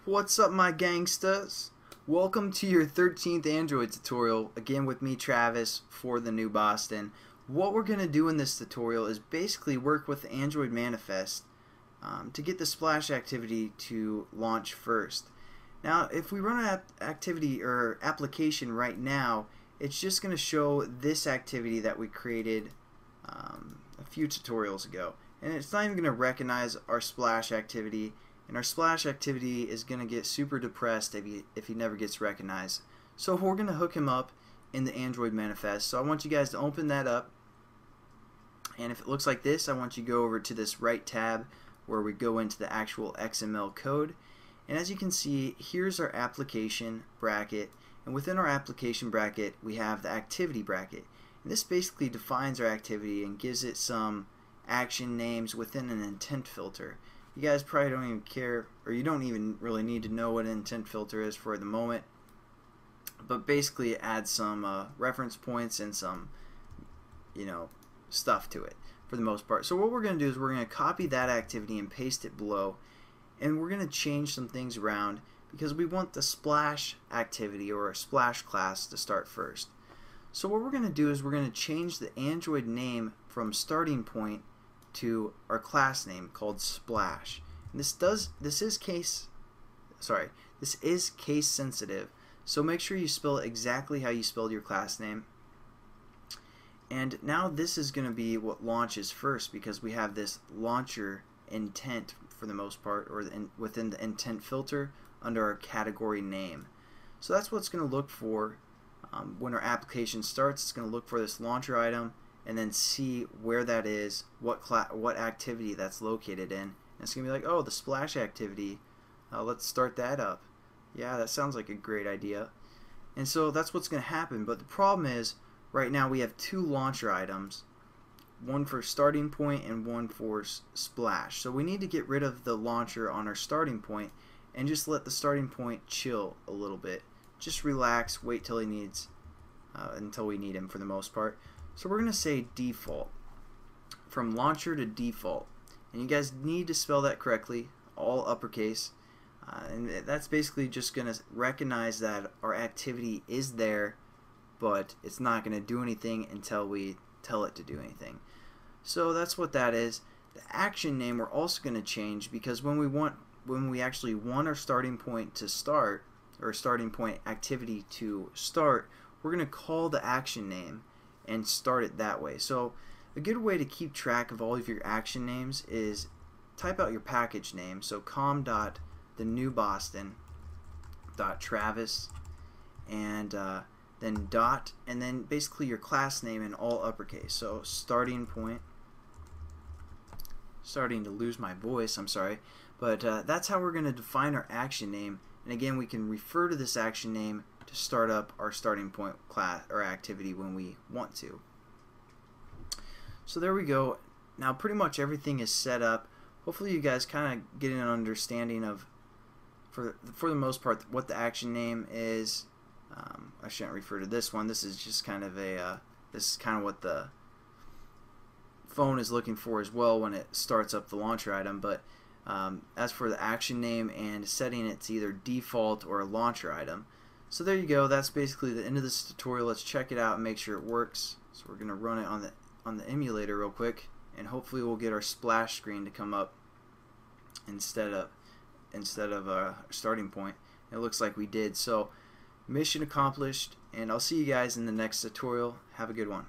What's up, my gangsters? Welcome to your 13th Android tutorial, again with me, Travis, for the New Boston. What we're going to do in this tutorial is basically work with the Android manifest to get the splash activity to launch first. Now, if we run an activity or application right now, it's just going to show this activity that we created a few tutorials ago. And it's not even going to recognize our splash activity. And our splash activity is going to get super depressed if he never gets recognized. So we're going to hook him up in the Android manifest. So I want you guys to open that up. And if it looks like this, I want you to go over to this right tab where we go into the actual XML code. And as you can see, here's our application bracket. And within our application bracket, we have the activity bracket. And this basically defines our activity and gives it some action names within an intent filter. You guys probably don't even care, or you don't even really need to know what an intent filter is for the moment, but basically it adds some reference points and some stuff to it for the most part. So what we're going to do is we're going to copy that activity and paste it below, and we're going to change some things around because we want the splash activity or a splash class to start first. So what we're going to do is we're going to change the Android name from starting point to our class name called Splash. And this is case sensitive, so make sure you spell it exactly how you spelled your class name. And now this is going to be what launches first because we have this launcher intent for the most part, or within the intent filter under our category name. So that's what's going to look for when our application starts. It's going to look for this launcher item and then see where that is, what activity that's located in. And it's going to be like, oh, the splash activity, let's start that up. Yeah, that sounds like a great idea. And so that's what's going to happen. But the problem is, right now we have two launcher items, one for starting point and one for splash. So we need to get rid of the launcher on our starting point and just let the starting point chill a little bit. Just relax, wait till he needs, until we need him for the most part. So we're going to say default, from launcher to default, and you guys need to spell that correctly, all uppercase, and that's basically just going to recognize that our activity is there, but it's not going to do anything until we tell it to do anything. So that's what that is. The action name we're also going to change because when we actually want our starting point to start, or starting point activity to start, we're going to call the action name and start it that way. So a good way to keep track of all of your action names is type out your package name. So com.thenewboston.travis and then dot, and then basically your class name in all uppercase. So starting point, starting to lose my voice, I'm sorry, but that's how we're going to define our action name. And again, we can refer to this action name to start up our starting point class or activity when we want to. So there we go. Now pretty much everything is set up. Hopefully you guys kind of get an understanding of, for the most part, what the action name is. I shouldn't refer to this one. This is just kind of this is kind of what the phone is looking for as well when it starts up the launcher item. But as for the action name and setting it to either default or a launcher item. So there you go. That's basically the end of this tutorial. Let's check it out and make sure it works. So we're going to run it on the emulator real quick, and hopefully we'll get our splash screen to come up instead of a starting point. It looks like we did. So mission accomplished, and I'll see you guys in the next tutorial. Have a good one.